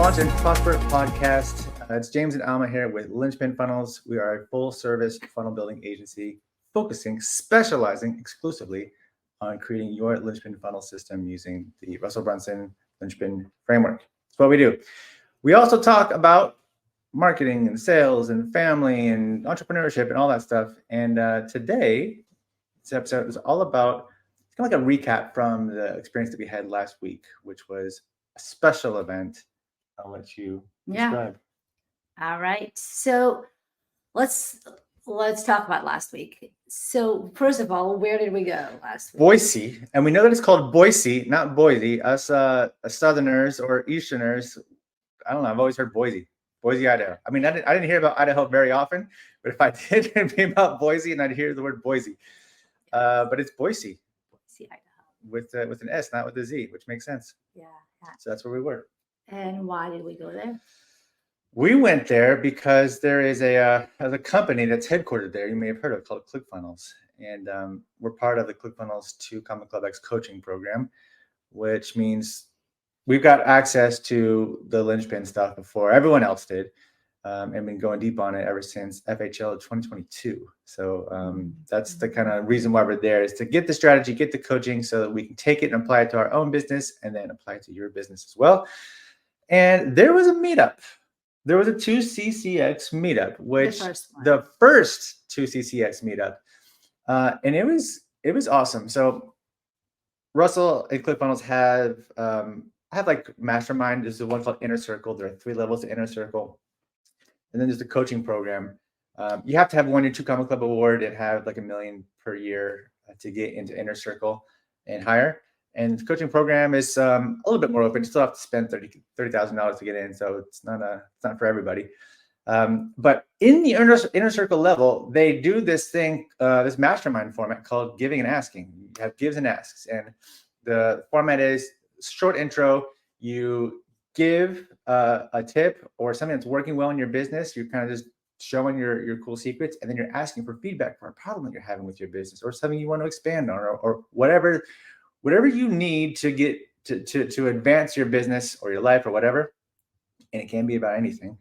Launch and Prosper podcast. It's James and Alma here with Linchpin Funnels. We are a full-service funnel building agency specializing exclusively on creating your Linchpin funnel system using the Russell Brunson Linchpin framework. That's what we do. We also talk about marketing and sales and family and entrepreneurship and all that stuff. And today, this episode is all about, it's kind of like a recap from the experience that we had last week, which was a special event. I'll let you describe. All right. So let's talk about last week. So first of all, where did we go last week? Boise. And we know that it's called Boise, not Boise. Us Southerners or Easterners, I don't know. I've always heard Boise, Idaho. I mean, I didn't hear about Idaho very often, but if I did, it'd be about Boise and I'd hear the word Boise. But it's Boise. Boise, Idaho. With an S, not with a Z, which makes sense. Yeah. So that's where we were. And why did we go there? We went there because there is a company that's headquartered there. You may have heard of, called ClickFunnels, and we're part of the ClickFunnels 2 Common Club X coaching program, which means we've got access to the Linchpin stuff before everyone else did, and been going deep on it ever since FHL 2022. So that's the kind of reason why we're there, is to get the strategy, get the coaching, so that we can take it and apply it to our own business, and then apply it to your business as well. And there was a meetup. There was a 2CCX meetup, which the first 2CCX meetup, and it was awesome. So Russell and ClickFunnels have like Mastermind. There's the one called Inner Circle. There are 3 levels to Inner Circle, and then there's the coaching program. You have to have won your 2 Common Club award and have like $1 million per year to get into Inner Circle and higher. And the coaching program is a little bit more open. You still have to spend $30,000 to get in, so it's not for everybody. But in the inner circle level, they do this thing, this mastermind format called giving and asking. You have gives and asks, and the format is short intro. You give a tip or something that's working well in your business. You're kind of just showing your cool secrets, and then you're asking for feedback for a problem that you're having with your business or something you want to expand on, or whatever you need to get to advance your business or your life or whatever. And it can be about anything.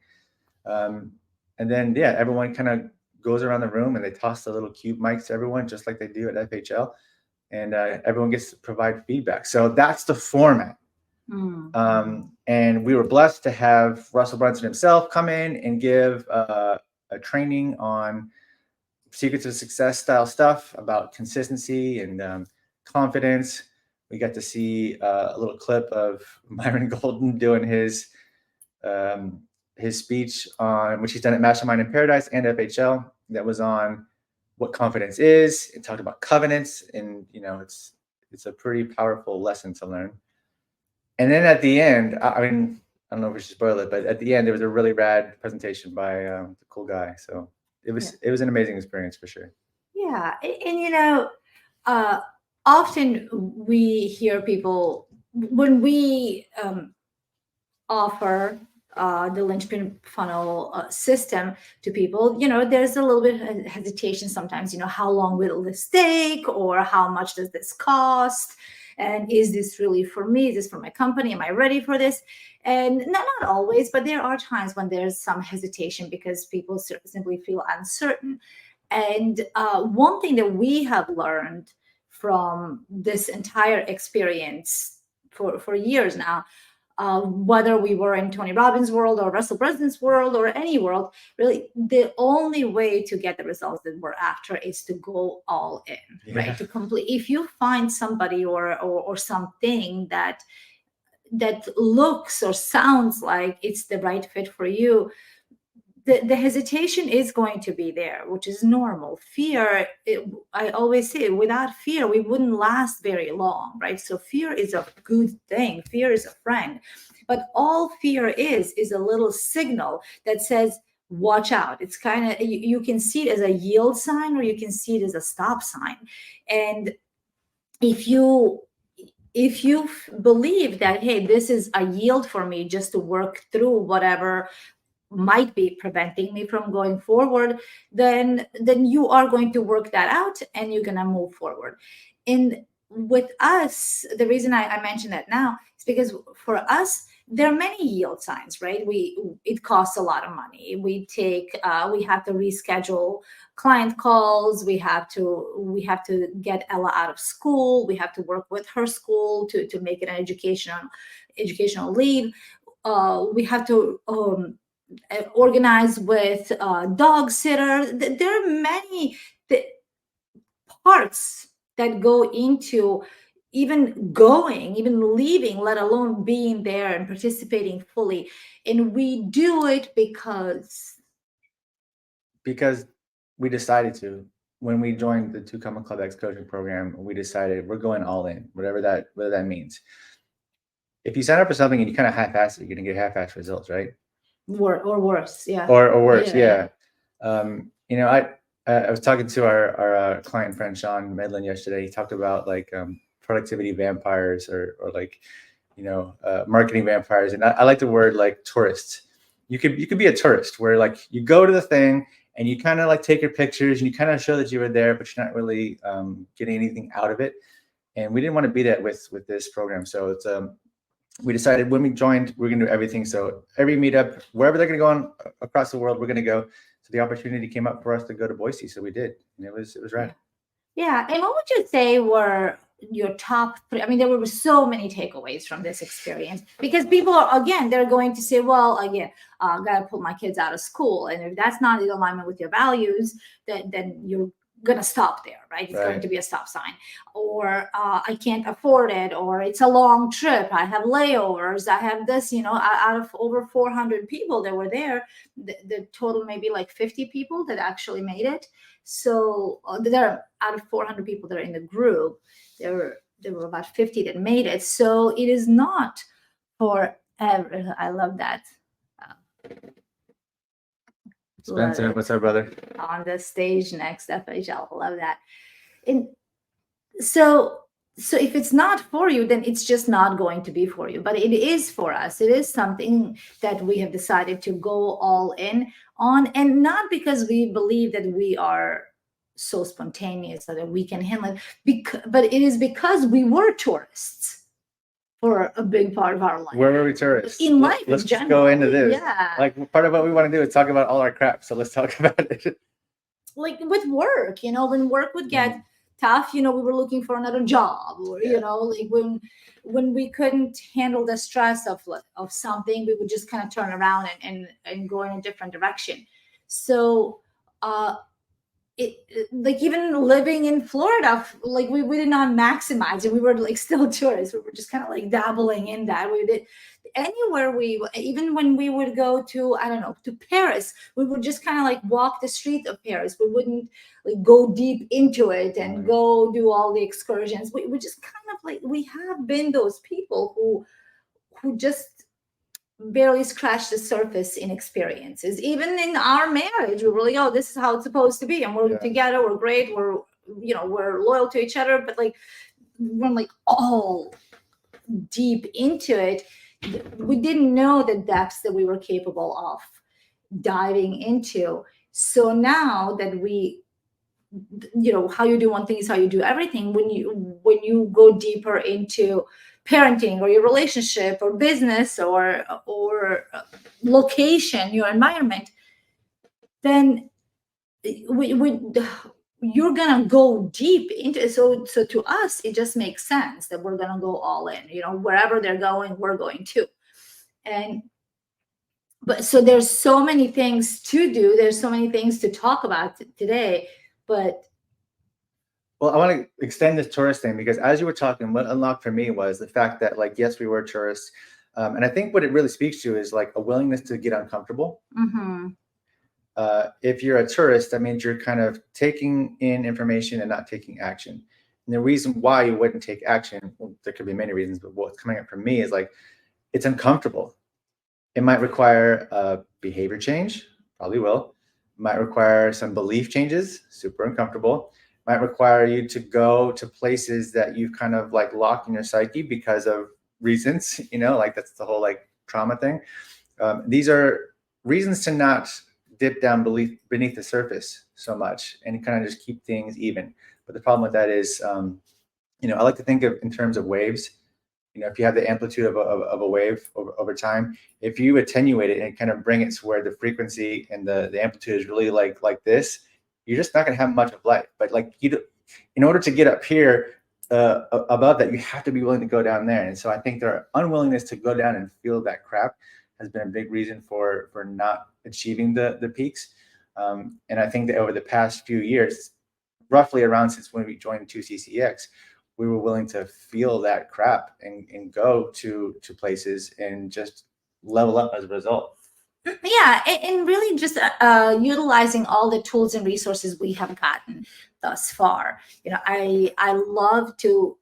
And then, everyone kind of goes around the room and they toss the little cube mics to everyone, just like they do at FHL. And everyone gets to provide feedback. So that's the format. And we were blessed to have Russell Brunson himself come in and give a training on secrets of success style stuff about consistency and confidence. We got to see a little clip of Myron Golden doing his speech on, which he's done at Mastermind in Paradise and FHL. That was on what confidence is. It talked about covenants, and it's a pretty powerful lesson to learn. And then at the end, I mean, I don't know if we should spoil it, but at the end there was a really rad presentation by the cool guy. So it was an amazing experience for sure. Yeah, and often we hear people, when we offer the Linchpin funnel system to people, there's a little bit of hesitation sometimes, how long will this take, or how much does this cost? And is this really for me? Is this for my company? Am I ready for this? And not always, but there are times when there's some hesitation because people simply feel uncertain. And one thing that we have learned from this entire experience for years now, whether we were in Tony Robbins' world or Russell Brunson's world or any world, really the only way to get the results that we're after is to go all in, right? To complete. If you find somebody or something that looks or sounds like it's the right fit for you, the hesitation is going to be there, which is normal. Fear, I always say, without fear, we wouldn't last very long, right? So fear is a good thing. Fear is a friend. But all fear is a little signal that says, watch out. It's kind of, you can see it as a yield sign, or you can see it as a stop sign. And if you believe that, hey, this is a yield for me just to work through whatever might be preventing me from going forward, then you are going to work that out and you're going to move forward. And with us, the reason I mention that now is because for us, there are many yield signs, right? It costs a lot of money. We have to reschedule client calls. We have to get Ella out of school. We have to work with her school to make it an educational leave. We have to organize with dog sitter. There are many parts that go into even leaving, let alone being there and participating fully. And we do it because we decided to. When we joined the Two Comma Club X coaching program, we decided we're going all in, whatever that means. If you sign up for something and you kind of half-ass it, you're gonna get half-ass results, right? Or worse, yeah. Or worse, yeah. You know, I was talking to our client friend Sean Medlin yesterday. He talked about like productivity vampires or like, you know, marketing vampires, and I like the word like tourists. You could be a tourist where like you go to the thing and you kind of like take your pictures and you kind of show that you were there, but you're not really getting anything out of it. And we didn't want to be that with this program. So it's we decided when we joined, we're gonna do everything. So every meetup, wherever they're gonna go on across the world, we're gonna go. So the opportunity came up for us to go to Boise, so we did, and it was rad. Yeah. And what would you say were your top three? I mean, there were so many takeaways from this experience because people are, again, they're going to say, well, again, gotta pull my kids out of school. And if that's not in alignment with your values, then you're gonna stop there, right? It's going to be a stop sign. Or I can't afford it, or it's a long trip, I have layovers, I have this, you know. Out of over 400 people that were there, the total maybe like 50 people that actually made it. So there are, out of 400 people that are in the group, there were about 50 that made it. So it is not for ever. I love that. Spencer, what's up, brother? On the stage next, FHL, love that. And so if it's not for you, then it's just not going to be for you. But it is for us. It is something that we have decided to go all in on, and not because we believe that we are so spontaneous or that we can handle it, but it is because we were tourists for a big part of our life. Where were we tourists? In life, let's in just general. go into this. Yeah. Like part of what we want to do is talk about all our crap. So let's talk about it. Like with work, you know, when work would get tough, you know, we were looking for another job, or you know, like when we couldn't handle the stress of something, we would just kind of turn around and go in a different direction. So like even living in Florida, like we did not maximize it. We were like still tourists. We were just kind of like dabbling in that. We did anywhere even when we would go to, I don't know, to Paris, we would just kind of like walk the street of Paris. We wouldn't like go deep into it and go do all the excursions. We just kind of like, we have been those people who just barely scratched the surface in experiences. Even in our marriage, we were like, oh, this is how it's supposed to be, and we're together, we're great, we're loyal to each other. But like when like all deep into it, we didn't know the depths that we were capable of diving into. So now that we, you know, how you do one thing is how you do everything. When you go deeper into parenting or your relationship or business or location, your environment, then you're gonna go deep into it. So to us, it just makes sense that we're gonna go all in. You know, wherever they're going, we're going too. But so there's so many things to do. There's so many things to talk about today. But well, I want to extend this tourist thing, because as you were talking, what unlocked for me was the fact that, like, yes, we were tourists. And I think what it really speaks to is like a willingness to get uncomfortable. If you're a tourist, that means you're kind of taking in information and not taking action. And the reason why you wouldn't take action, well, there could be many reasons, but what's coming up for me is like, it's uncomfortable. It might require a behavior change, probably will. It might require some belief changes, super uncomfortable. It might require you to go to places that you've kind of like locked in your psyche because of reasons, you know, like that's the whole like trauma thing. These are reasons to not dip down beneath the surface so much and kind of just keep things even. But the problem with that is, you know, I like to think of in terms of waves. if you have the amplitude of a wave over time, if you attenuate it and kind of bring it to where the frequency and the amplitude is really like this, you're just not going to have much of life. But like in order to get up here above that, you have to be willing to go down there. And so I think their unwillingness to go down and feel that crap has been a big reason for not achieving the peaks. And I think that over the past few years, roughly around since when we joined 2CCX, we were willing to feel that crap and go to places and just level up as a result. Yeah, and really just utilizing all the tools and resources we have gotten thus far. I love to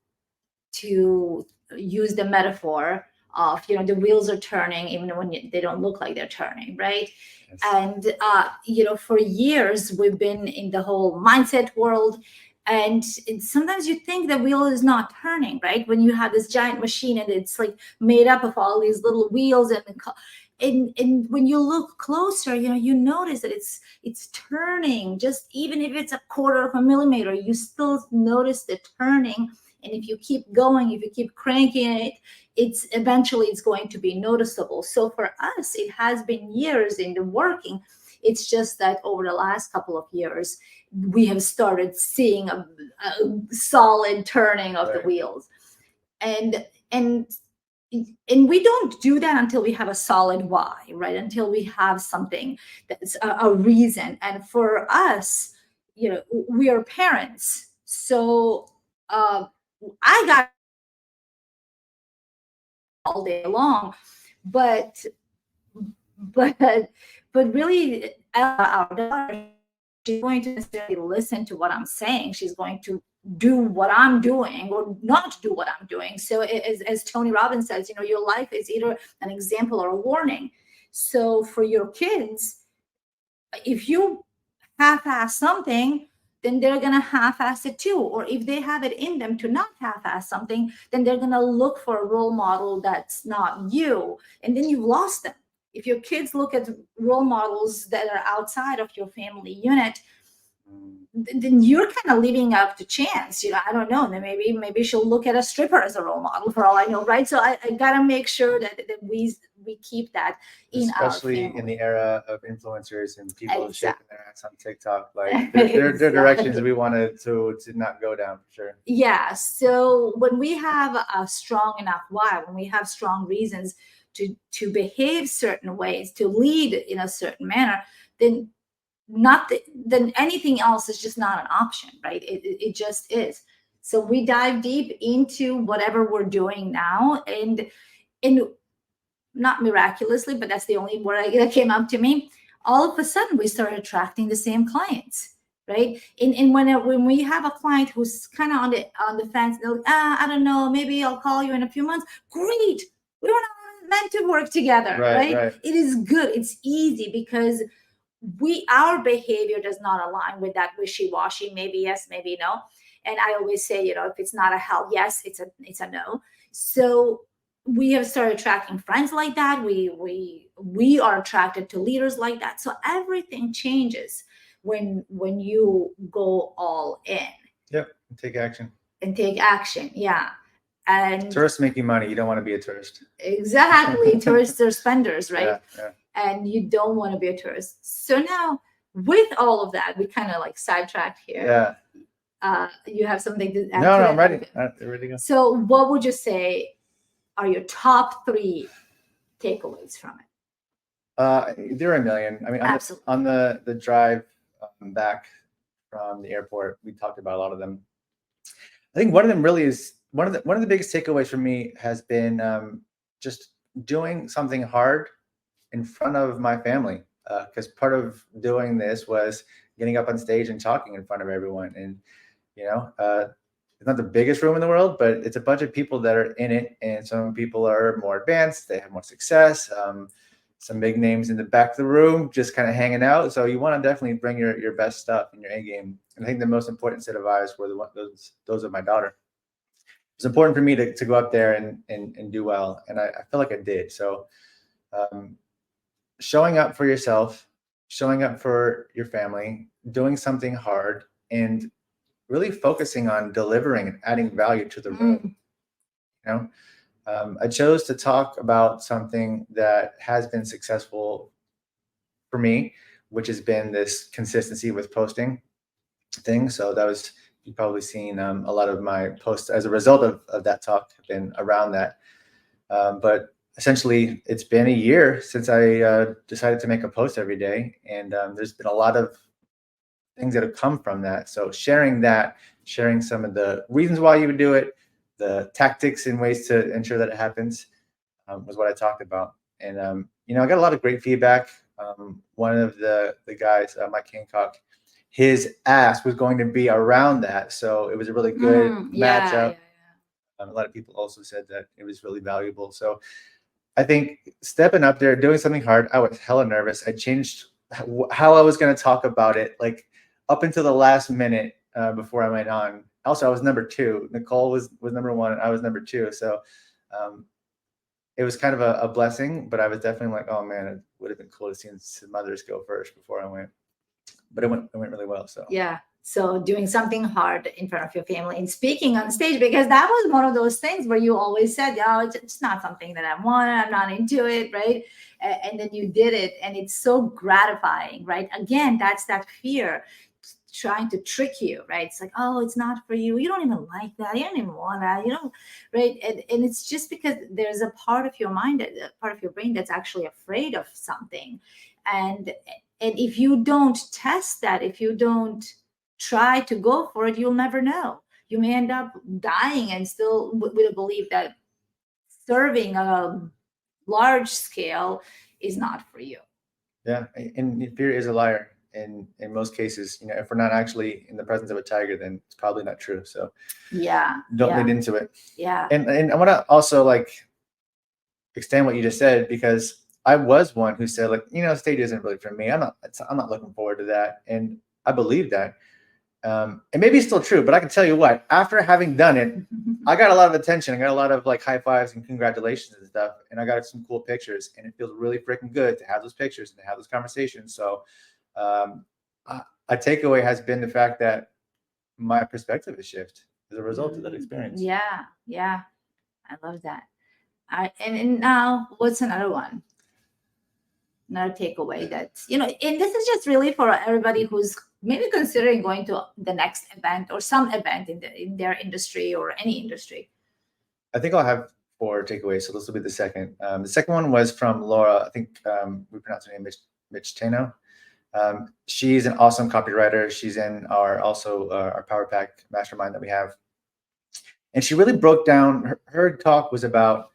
use the metaphor of, the wheels are turning even when they don't look like they're turning, right? Yes. And for years we've been in the whole mindset world, and sometimes you think the wheel is not turning, right? When you have this giant machine and it's like made up of all these little wheels, and when you look closer, you notice that it's turning. Just even if it's a quarter of a millimeter, you still notice the turning. And if you keep going, if you keep cranking it, eventually it's going to be noticeable. So for us, it has been years in the working. It's just that over the last couple of years, we have started seeing a solid turning of the wheels. And we don't do that until we have a solid why, right? Until we have something that's a reason. And for us, we are parents. So I got all day long, but really, our daughter, she's going to necessarily listen to what I'm saying. She's going to do what I'm doing or not do what I'm doing. So as Tony Robbins says, your life is either an example or a warning. So for your kids, if you half-ass something, then they're going to half-ass it too. Or if they have it in them to not half-ass something, then they're going to look for a role model that's not you. And then you've lost them. If your kids look at role models that are outside of your family unit, then you're kind of leaving up to chance. I don't know. Then maybe she'll look at a stripper as a role model for all I know, right? So I got to make sure that we keep that in especially our family. In the era of influencers and people shaking their ass on TikTok. Like they're directions we wanted to not go down, for sure. Yeah. So when we have a strong enough why, when we have strong reasons to behave certain ways, to lead in a certain manner, then anything else is just not an option, right? It just is. So we dive deep into whatever we're doing now, and not miraculously, but that's the only word that came up to me. All of a sudden, we started attracting the same clients, right? And when we have a client who's kind of on the fence, they're like, I don't know, maybe I'll call you in a few months. Great, we were not meant to work together, right? It is good. It's easy because our behavior does not align with that wishy-washy, maybe yes, maybe no. And I always say, if it's not a hell yes, it's a no. So we have started attracting friends like that. We are attracted to leaders like that. So everything changes when you go all in. Yep, take action. Yeah. And tourists making money. You don't want to be a tourist. Exactly. Tourists are spenders, right? Yeah. And you don't want to be a tourist. So now, with all of that, we kind of like sidetracked here. Yeah. You have something to add? No, I'm ready. Ready to go. So, what would you say are your top 3 takeaways from it? There are a million. I mean, on the drive back from the airport, we talked about a lot of them. I think one of them really is one of the biggest takeaways for me has been just doing something hard in front of my family, because part of doing this was getting up on stage and talking in front of everyone. And it's not the biggest room in the world, but it's a bunch of people that are in it, and some people are more advanced, they have more success, some big names in the back of the room just kind of hanging out. So you want to definitely bring your best stuff in your A game. And I think the most important set of eyes were those of my daughter. It's important for me to go up there and do well, and I feel like I did. So showing up for yourself, showing up for your family, doing something hard, and really focusing on delivering and adding value to the room. I chose to talk about something that has been successful for me, which has been this consistency with posting thing. So that was, you've probably seen a lot of my posts as a result of that talk have been around that. But essentially, it's been a year since I decided to make a post every day, and there's been a lot of things that have come from that. So sharing some of the reasons why you would do it, the tactics and ways to ensure that it happens, was what I talked about. And I got a lot of great feedback. One of the guys, Mike Hancock, his ask was going to be around that, so it was a really good matchup. A lot of people also said that it was really valuable. So I think stepping up there, doing something hard, I was hella nervous. I changed how I was going to talk about it, like up until the last minute before I went on. Also, I was number 2. Nicole was number 1, and I was number 2. So it was kind of a blessing, but I was definitely like, oh man, it would have been cool to see some others go first before I went. But it went really well. So yeah. So doing something hard in front of your family and speaking on stage, because that was one of those things where you always said, oh, it's not something that I want, I'm not into it, right? And then you did it, and it's so gratifying, right? Again, that's that fear trying to trick you, right? It's like, oh, it's not for you. You don't even like that. You don't even want that, right? And it's just because there's a part of your mind, a part of your brain that's actually afraid of something. And if you don't test that, if you don't try to go for it, you'll never know. You may end up dying and still with a belief that serving a large scale is not for you. Yeah, and fear is a liar. In most cases, if we're not actually in the presence of a tiger, then it's probably not true. So don't lead into it. Yeah. And I want to also extend what you just said, because I was one who said stage isn't really for me. I'm not looking forward to that. And I believe that. And maybe it's still true, but I can tell you what, after having done it, I got a lot of attention. I got a lot of high fives and congratulations and stuff. And I got some cool pictures, and it feels really freaking good to have those pictures and to have those conversations. So a takeaway has been the fact that my perspective has shifted as a result of that experience. Yeah. I love that. And now what's another one? Another takeaway that, and this is just really for everybody who's maybe considering going to the next event or some event in their industry or any industry. I think I'll have 4 takeaways. So this will be the second. The second one was from Laura. I think we pronounced her name Mitch Tano. She's an awesome copywriter. She's in our Power Pack Mastermind that we have. And she really broke down, her talk was about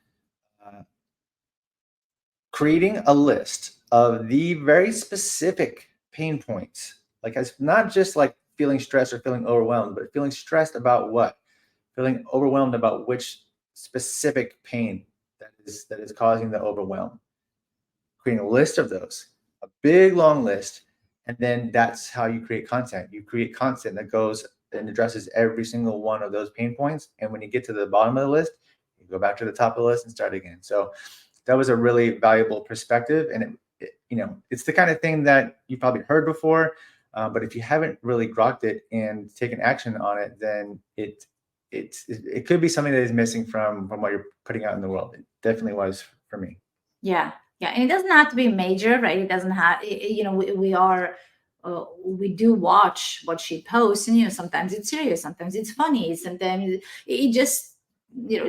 creating a list of the very specific pain points. It's not just feeling stressed or feeling overwhelmed, but feeling stressed about what? Feeling overwhelmed about which specific pain that is causing the overwhelm. Creating a list of those, a big long list, and then that's how you create content. You create content that goes and addresses every single one of those pain points. And when you get to the bottom of the list, you go back to the top of the list and start again. So that was a really valuable perspective. And it's the kind of thing that you've probably heard before, but if you haven't really grokked it and taken action on it, then it could be something that is missing from what you're putting out in the world. It definitely was for me. Yeah. And it doesn't have to be major, right? It doesn't have, we do watch what she posts, and sometimes it's serious, sometimes it's funny, sometimes it just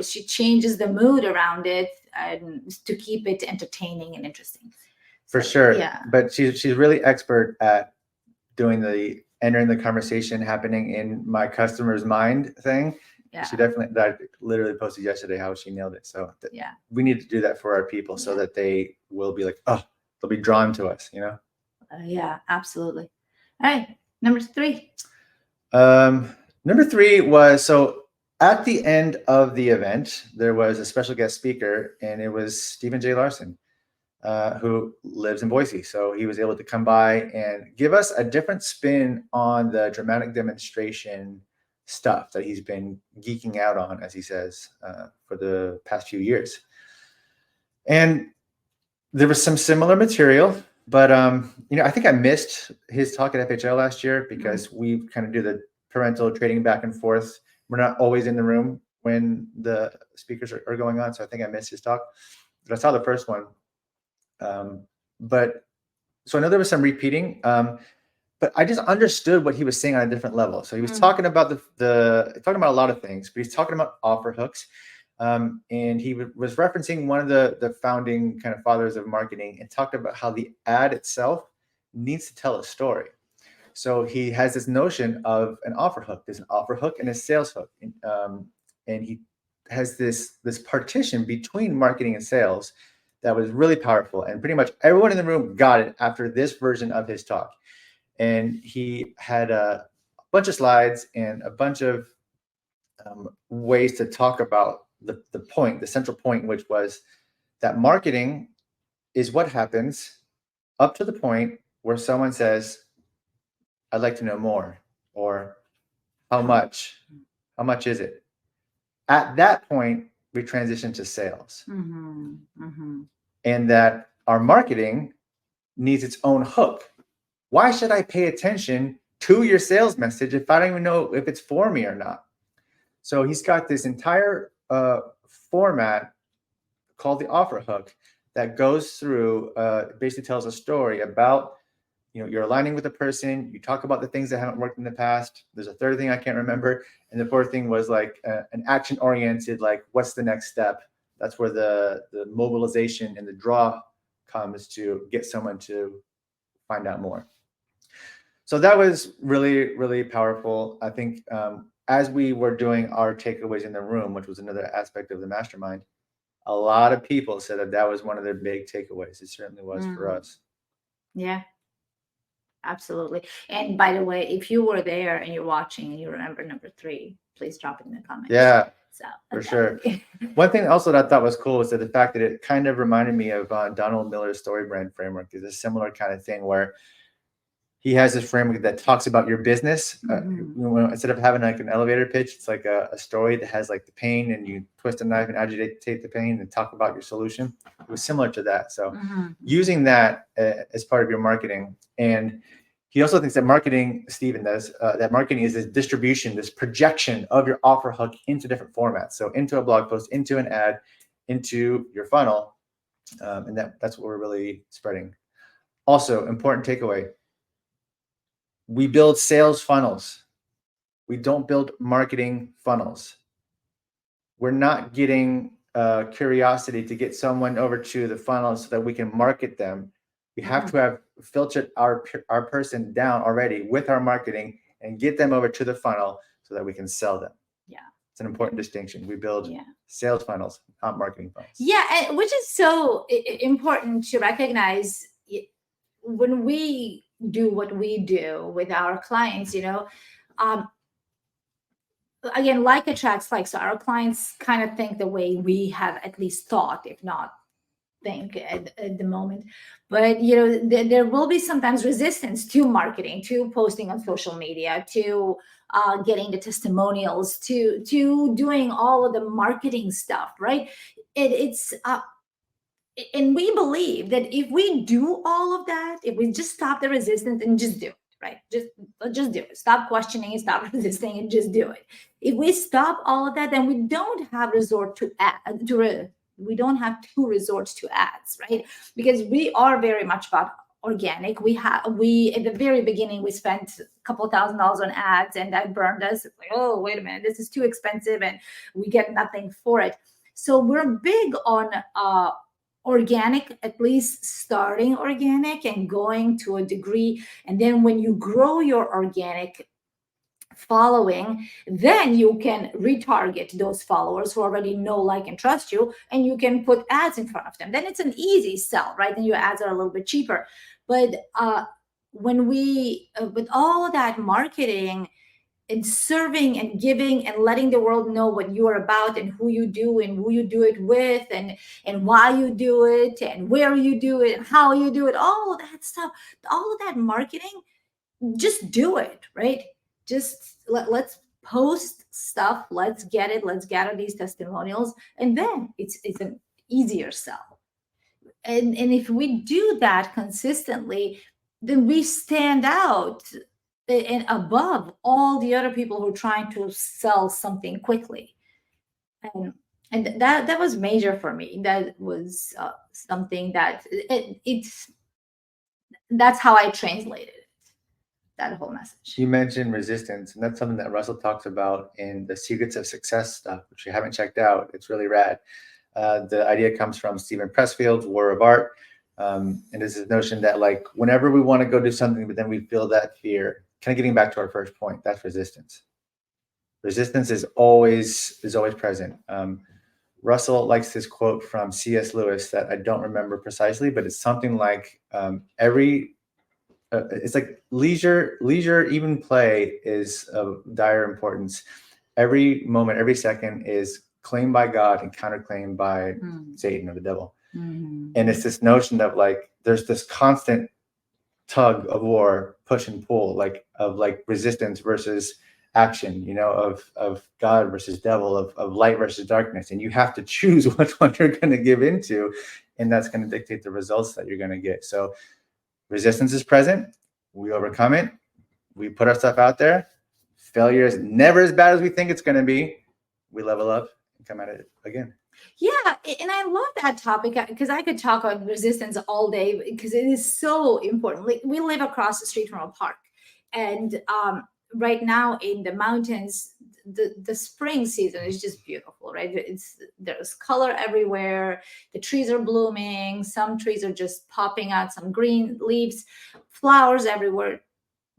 she changes the mood around it to keep it entertaining and interesting. For sure. Yeah. But she's really expert at doing the entering the conversation happening in my customer's mind thing. Yeah. She definitely, that literally posted yesterday how she nailed it. So we need to do that for our people so that they will be like, oh, they'll be drawn to us, Yeah, absolutely. All right. Number 3. Number 3 was, so at the end of the event, there was a special guest speaker, and it was Stephen J. Larson, who lives in Boise. So he was able to come by and give us a different spin on the dramatic demonstration stuff that he's been geeking out on, as he says, for the past few years. And there was some similar material, but I think I missed his talk at FHL last year because we kind of do the parental trading back and forth. We're not always in the room when the speakers are going on. So I think I missed his talk, but I saw the first one. But so I know there was some repeating, but I just understood what he was saying on a different level. So he was talking about talking about a lot of things, but he's talking about offer hooks. And he was referencing one of the founding kind of fathers of marketing and talked about how the ad itself needs to tell a story. So he has this notion of an offer hook. There's an offer hook and a sales hook. And he has this partition between marketing and sales that was really powerful. And pretty much everyone in the room got it after this version of his talk. And he had a bunch of slides and a bunch of ways to talk about the point, the central point, which was that marketing is what happens up to the point where someone says, I'd like to know more, or how much is it? At that point, we transition to sales. And that our marketing needs its own hook. Why should I pay attention to your sales message if I don't even know if it's for me or not? So he's got this entire format called the offer hook that goes through, basically tells a story about, you're aligning with a person. You talk about the things that haven't worked in the past. There's a third thing I can't remember. And the fourth thing was like an action oriented, like what's the next step? That's where the mobilization and the draw comes to get someone to find out more. So that was really, really powerful. I think as we were doing our takeaways in the room, which was another aspect of the mastermind, a lot of people said that was one of their big takeaways. It certainly was for us. Yeah, absolutely. And by the way, if you were there and you're watching and you remember number 3, please drop it in the comments. Yeah, so for sure. One thing also that I thought was cool was that the fact that it kind of reminded me of Donald Miller's story brand framework. Is a similar kind of thing where he has this framework that talks about your business. Instead of having like an elevator pitch, it's like a story that has like the pain, and you twist a knife and agitate the pain and talk about your solution. It was similar to that. So using that as part of your marketing. And he also thinks that marketing, Stephen does, that marketing is this distribution, this projection of your offer hook into different formats. So into a blog post, into an ad, into your funnel. And that's what we're really spreading. Also, important takeaway. We build sales funnels. We don't build marketing funnels. We're not getting curiosity to get someone over to the funnel so that we can market them. We have to have filtered our person down already with our marketing and get them over to the funnel so that we can sell them. Yeah. It's an important distinction. We build sales funnels, not marketing funnels. Yeah, and which is so important to recognize when we do what we do with our clients, again, like attracts like. So our clients kind of think the way we have at least thought, if not think at the moment. But there will be sometimes resistance to marketing, to posting on social media, to getting the testimonials, to doing all of the marketing stuff, right? And we believe that if we do all of that, if we just stop the resistance and just do it, right? Just do it. Stop questioning and stop resisting and just do it. If we stop all of that, then we don't have we don't have to resort to ads, right? Because we are very much about organic. We at the very beginning, we spent a couple $1,000s on ads, and that burned us. Like, oh, wait a minute, this is too expensive, and we get nothing for it. So we're big on organic, at least starting organic and going to a degree. And then when you grow your organic following, then you can retarget those followers who already know, like, and trust you, and you can put ads in front of them. Then it's an easy sell, right? And your ads are a little bit cheaper. But when we, with all that marketing and serving and giving and letting the world know what you are about and who you do and who you do it with and why you do it and where you do it and how you do it, all of that stuff, all of that marketing, just do it, right? Just let's post stuff. Let's get it. Let's gather these testimonials. And then it's an easier sell. And if we do that consistently, then we stand out and above all the other people who are trying to sell something quickly. And that was major for me. That was something that it's that's how I translated it, that whole message. You mentioned resistance, and that's something that Russell talks about in the Secrets of Success stuff, which you haven't checked out. It's really rad. The idea comes from Stephen Pressfield's War of Art. And it's this notion that, like, whenever we want to go do something, but then we feel that fear, kind of getting back to our first point, that's resistance. Resistance is always present. Russell likes this quote from C.S. Lewis that I don't remember precisely, but it's something like it's like leisure, even play is of dire importance. Every moment, every second is claimed by God and counterclaimed by Satan or the devil. And it's this notion of, like, there's this constant tug of war, push and pull, like resistance versus action, of God versus devil, of light versus darkness. And you have to choose which one you're going to give into, and that's going to dictate the results that you're going to get. So resistance is present. We overcome it. We put our stuff out there. Failure is never as bad as we think it's going to be. We level up and come at it again. Yeah, and I love that topic because I could talk about resistance all day because it is so important. Like, we live across the street from a park, and right now in the mountains, the spring season is just beautiful, right? There's color everywhere. The trees are blooming. Some trees are just popping out some green leaves, flowers everywhere,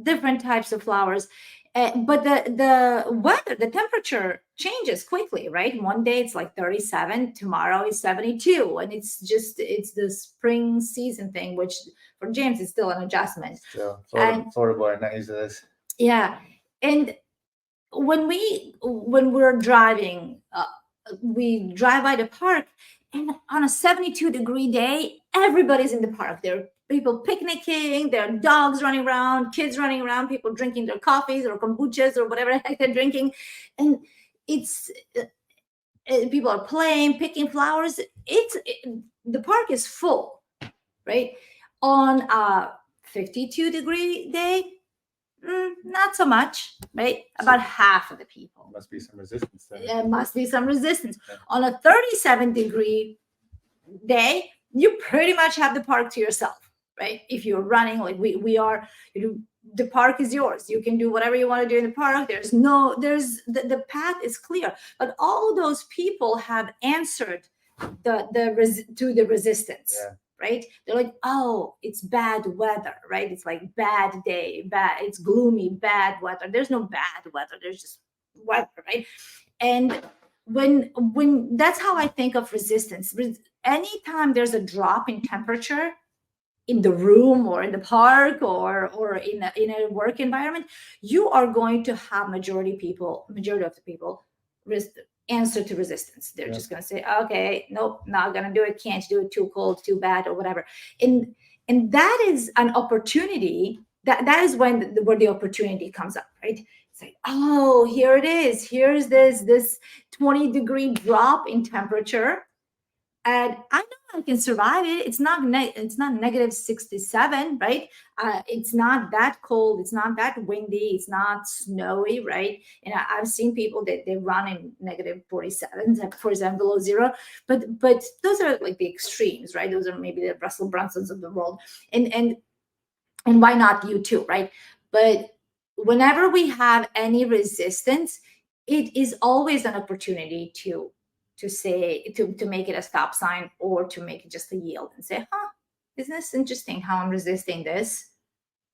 different types of flowers. But the weather, the temperature changes quickly, right? One day it's like 37, tomorrow is 72, and it's the spring season thing, which for James is still an adjustment. So Florida boy, not used to this. Yeah, and when we're driving, we drive by the park, and on a 72-degree day, everybody's in the park. There are people picnicking, there are dogs running around, kids running around, people drinking their coffees or kombuchas or whatever the heck they're drinking, and it's people are playing, picking flowers. The park is full, right? On a 52-degree day, not so much, right? About half of the people. Must be some resistance there. There must be some resistance. Yeah. On a 37-degree day, you pretty much have the park to yourself, right? If you're running, like we are, the park is yours. You can do whatever you want to do in the park. The path is clear. But all those people have answered to the resistance. Yeah. Right? They're like, oh, it's bad weather, right? It's like bad day, it's gloomy, bad weather. There's no bad weather. There's just weather, right? And when that's how I think of resistance. Anytime there's a drop in temperature in the room or in the park or in a work environment, you are going to have majority of the people answer to resistance. They're just going to say, okay, nope, not going to do it. Can't do it. Too cold, too bad, or whatever. And that is an opportunity. That is where the opportunity comes up, right? It's like, oh, here it is. Here's this 20-degree drop in temperature. And I know I can survive it. It's not negative 67, right? It's not that cold. It's not that windy. It's not snowy, right? And I've seen people that they run in negative 47 below zero. But those are like the extremes, right? Those are maybe the Russell Brunsons of the world. And why not you too, right? But whenever we have any resistance, it is always an opportunity to make it a stop sign or to make it just a yield and say, isn't this interesting how I'm resisting this?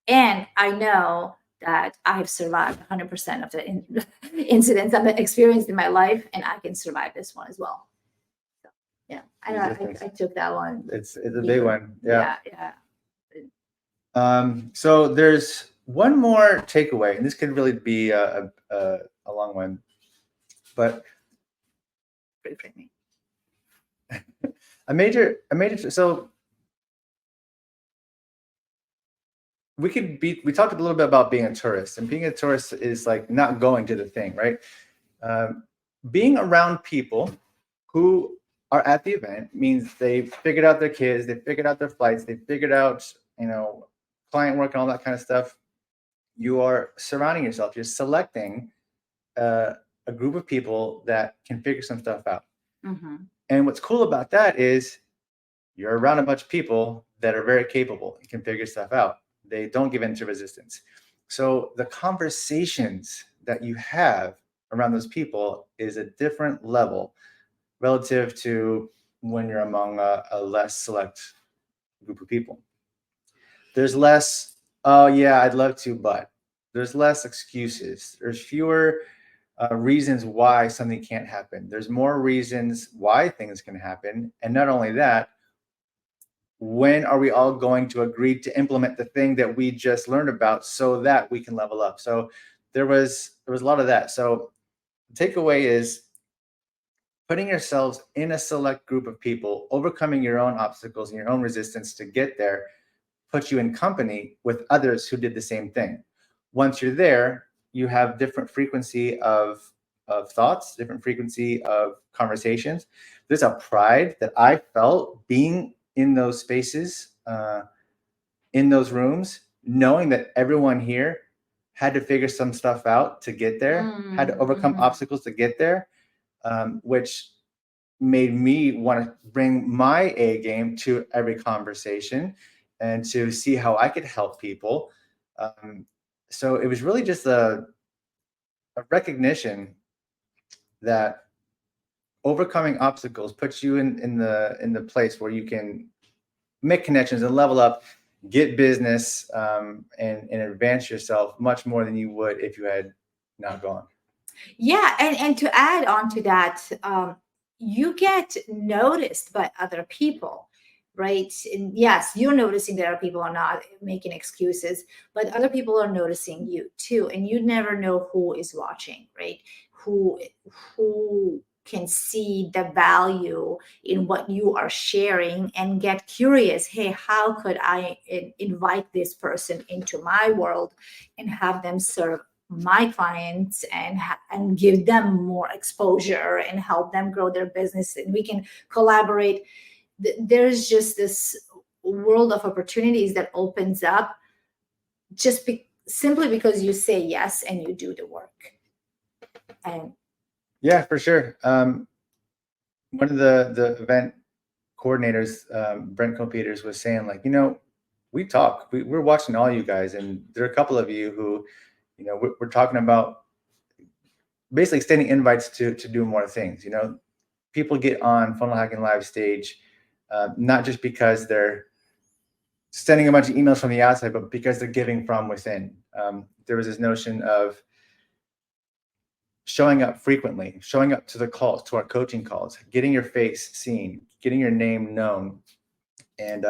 And I know that I've survived 100% of the incidents I've experienced in my life, and I can survive this one as well. So, yeah, I took that one. It's a big one. Yeah. Yeah. So there's one more takeaway, and this could really be a long one, but a major so we talked a little bit about being a tourist, and being a tourist is like not going to the thing, right? Being around people who are at the event means they've figured out their kids, they figured out their flights, they figured out client work and all that kind of stuff. You are surrounding yourself, you're selecting a group of people that can figure some stuff out. Mm-hmm. And what's cool about that is you're around a bunch of people that are very capable and can figure stuff out. They don't give in to resistance. So the conversations that you have around those people is a different level relative to when you're among a less select group of people. There's less, oh yeah, I'd love to, but there's less excuses. There's fewer reasons why something can't happen. There's more reasons why things can happen. And not only that, when are we all going to agree to implement the thing that we just learned about so that we can level up? So there was a lot of that. So the takeaway is putting yourselves in a select group of people, overcoming your own obstacles and your own resistance to get there, puts you in company with others who did the same thing. Once you're there, you have different frequency of thoughts, different frequency of conversations. There's a pride that I felt being in those spaces, in those rooms, knowing that everyone here had to figure some stuff out to get there, had to overcome obstacles to get there, which made me want to bring my A game to every conversation and to see how I could help people. So it was really just a recognition that overcoming obstacles puts you in the place where you can make connections and level up, get business, and advance yourself much more than you would if you had not gone. Yeah, and to add on to that, you get noticed by other people, right? And yes, you're noticing there are people are not making excuses, but other people are noticing you too, and you never know who is watching, right? Who can see the value in what you are sharing and get curious. Hey, how could I invite this person into my world and have them serve my clients and give them more exposure and help them grow their business, and we can collaborate. There's just this world of opportunities that opens up just simply because you say yes and you do the work. And yeah, for sure. One of the event coordinators, Brent Competers, was saying, like, we talk, we're watching all you guys, and there are a couple of you who, we're talking about basically extending invites to do more things. People get on Funnel Hacking Live stage, not just because they're sending a bunch of emails from the outside, but because they're giving from within. There was this notion of showing up frequently, showing up to the calls, to our coaching calls, getting your face seen, getting your name known. And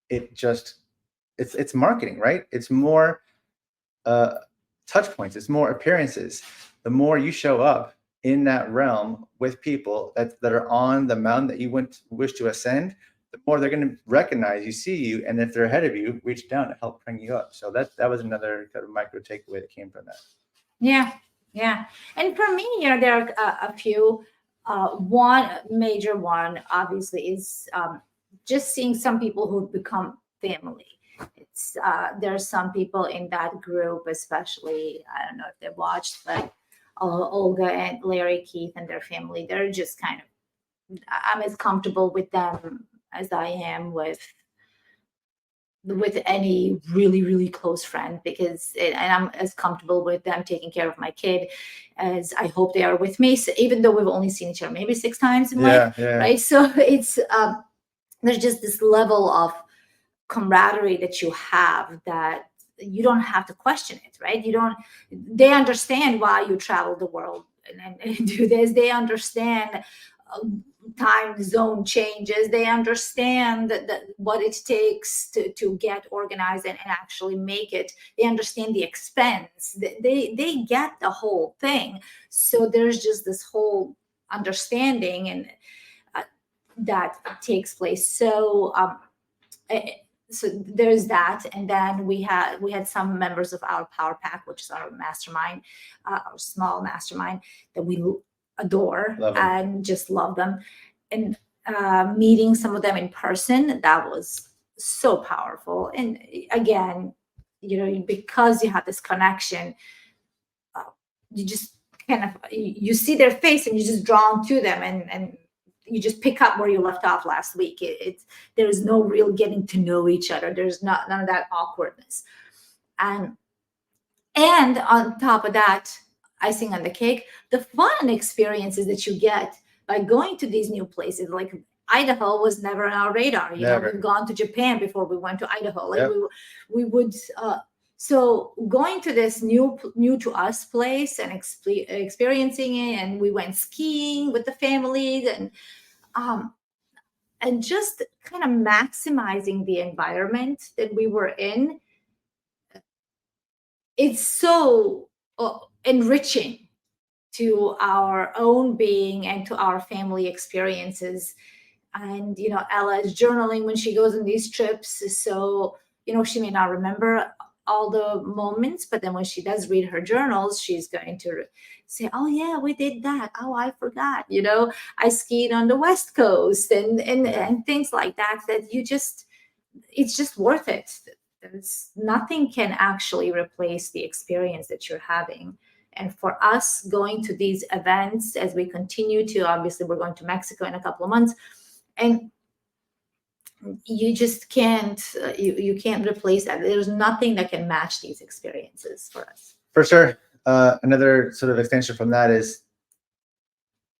it's marketing, right? It's more touch points, it's more appearances. The more you show up in that realm with people that are on the mountain that you wish to ascend, the more they're going to recognize you, see you, and if they're ahead of you, reach down to help bring you up. So that was another kind of micro takeaway that came from that. Yeah. And for me, there are a few. One major one, obviously, is just seeing some people who've become family. It's there are some people in that group, especially, I don't know if they watched, but Olga and Larry, Keith, and their family. They're just kind of, I'm as comfortable with them as I am with any really, really close friend, and I'm as comfortable with them taking care of my kid as I hope they are with me. So even though we've only seen each other maybe 6 times in life, right? So it's there's just this level of camaraderie that you have that you don't have to question it, right? They understand why you travel the world and do this. They understand time zone changes. They understand that what it takes to get organized and actually make it. They understand the expense. They get the whole thing. So there's just this whole understanding and that takes place. So so there's that, and then we had some members of our Power Pack, which is our mastermind, our small mastermind, that we adore and just love them. And meeting some of them in person, that was so powerful. And again, because you have this connection, you just kind of, you see their face and you're just drawn to them, and you just pick up where you left off last week. There is no real getting to know each other. There's none of that awkwardness. And on top of that, icing on the cake, the fun experiences that you get by going to these new places. Like Idaho was never on our radar. Never. We've gone to Japan before we went to Idaho. Like Yep. we would. So going to this new to us place and experiencing it, and we went skiing with the families, and just kind of maximizing the environment that we were in. It's so enriching to our own being and to our family experiences. And Ella is journaling when she goes on these trips, so she may not remember all the moments, but then when she does read her journals, she's going to say, oh yeah, we did that, oh I forgot, I skied on the West Coast, and things like that it's just worth it. There's nothing can actually replace the experience that you're having. And for us, going to these events as we continue to, obviously we're going to Mexico in a couple of months, and you just can't you can't replace that. There's nothing that can match these experiences for us. For sure. Another sort of extension from that is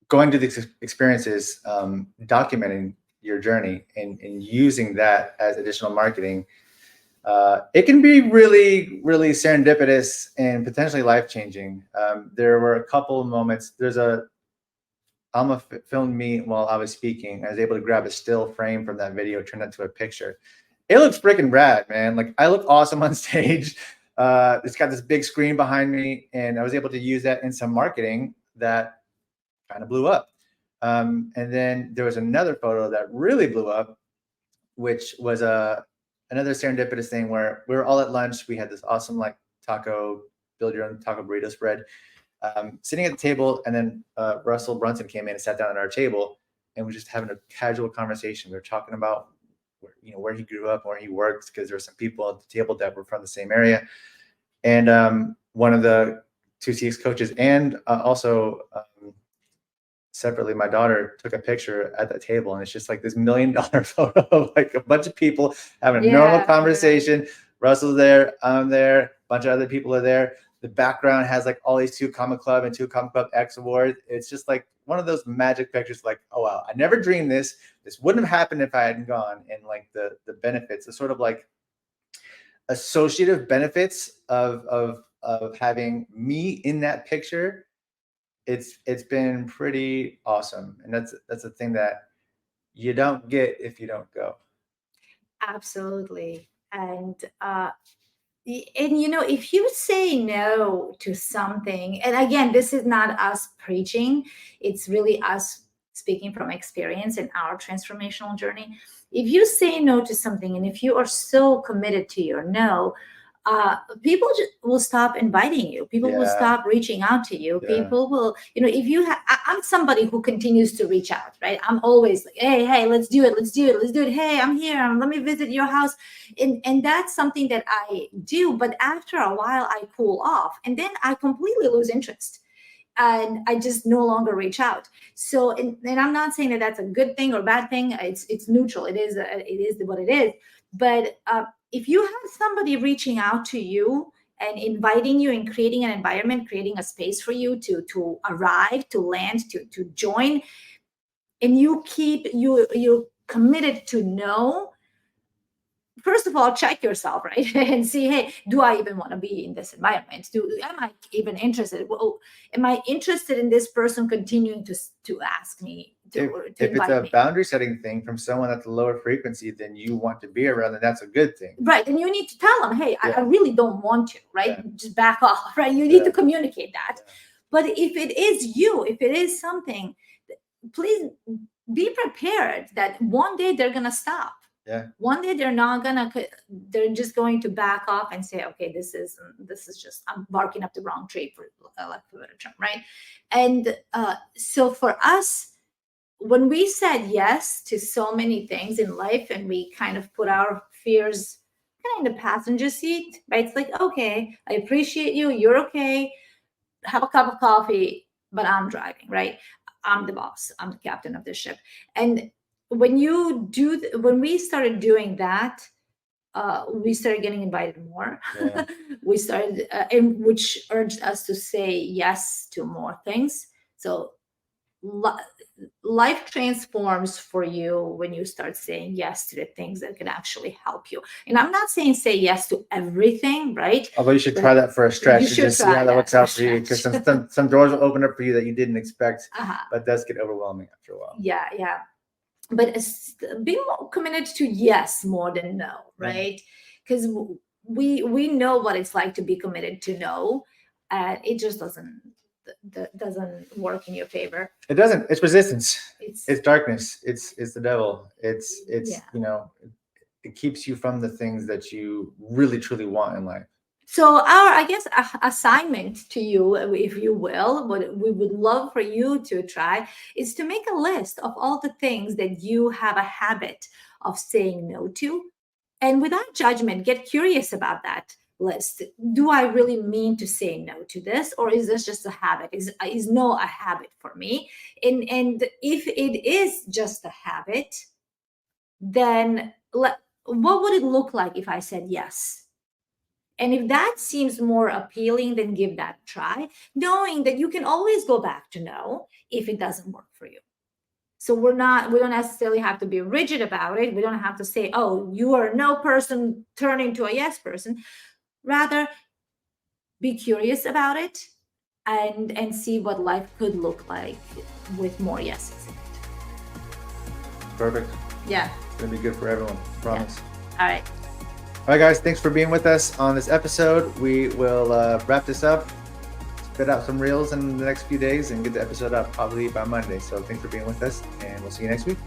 going to these experiences, documenting your journey and using that as additional marketing. It can be really, really serendipitous and potentially life-changing. There were a couple of moments. Alma filmed me while I was speaking. I was able to grab a still frame from that video, turn that to a picture. It looks freaking rad, man. Like, I look awesome on stage. It's got this big screen behind me, and I was able to use that in some marketing that kind of blew up. And then there was another photo that really blew up, which was another serendipitous thing where we were all at lunch. We had this awesome taco, build your own taco burrito spread, sitting at the table, and then Russell Brunson came in and sat down at our table, and we're just having a casual conversation. We were talking about where he grew up, where he worked, because there were some people at the table that were from the same area. And one of the 2CX coaches, and also separately, my daughter took a picture at the table, and it's just like this $1 million photo of like a bunch of people having a normal conversation. Russell's there, I'm there, a bunch of other people are there. The background has like all these 2 Comma Club and 2 Comma Club X awards. It's just like one of those magic pictures, like, oh wow, I never dreamed this wouldn't have happened if I hadn't gone. And like the benefits, the sort of like associative benefits of having me in that picture, it's been pretty awesome. And that's a thing that you don't get if you don't go. Absolutely. And if you say no to something, and again, this is not us preaching, it's really us speaking from experience in our transformational journey. If you say no to something, and if you are so committed to your no, people will stop inviting you. People will stop reaching out to you. People will, if I'm somebody who continues to reach out, right? I'm always like, hey, let's do it. Hey, I'm here. Let me visit your house. And that's something that I do. But after a while, I cool off, and then I completely lose interest, and I just no longer reach out. So, and I'm not saying that that's a good thing or bad thing. It's neutral. It is what it is. But if you have somebody reaching out to you and inviting you and creating an environment, creating a space for you to arrive, to land, to join, and you're committed to know, first of all, check yourself, right? And see, hey, do I even want to be in this environment? Am I even interested? Well, am I interested in this person continuing to ask me if it's a boundary setting thing from someone at the lower frequency than you want to be around, then that's a good thing. Right. And you need to tell them, hey, I really don't want to, right? Just back off, right? You need to communicate that. But if it is you, if it is something, please be prepared that one day they're going to stop. One day they're just going to back off and say, okay, this is just, I'm barking up the wrong tree, for lack of a better term, right? And so for us, when we said yes to so many things in life, and we kind of put our fears kind of in the passenger seat, right? It's like, okay, I appreciate you. You're okay. have a cup of coffee, but I'm driving, right? I'm the boss. I'm the captain of the ship. And when when we started doing that, we started getting invited more. Yeah. We started, and which urged us to say yes to more things. So life transforms for you when you start saying yes to the things that can actually help you. And I'm not saying say yes to everything, right? Although you should But try that for a stretch you to should just see try how that that works for a out for you, because stretch. some doors will open up for you that you didn't expect, Uh-huh. but it does get overwhelming after a while. Yeah. But be more committed to yes more than no, right? Because we know what it's like to be committed to no, and it just doesn't work in your favor. It doesn't. It's resistance. It's It's darkness. It's the devil. It's Yeah. you know, it keeps you from the things that you really truly want in life. So our, I guess, assignment to you, if you will, what we would love for you to try is to make a list of all the things that you have a habit of saying no to. And without judgment, get curious about that list. Do I really mean to say no to this, or is this just a habit? Is no a habit for me? And if it is just a habit, then what would it look like if I said yes? And if that seems more appealing, then give that a try, knowing that you can always go back to no if it doesn't work for you. So we don't necessarily have to be rigid about it. We don't have to say, oh, you are a no person, turn into a yes person. Rather, be curious about it and see what life could look like with more yeses in it. Perfect. Yeah. It's gonna be good for everyone. Promise. All right. All right, guys. Thanks for being with us on this episode. We will wrap this up, spit out some reels in the next few days, and get the episode up probably by Monday. So thanks for being with us, and we'll see you next week.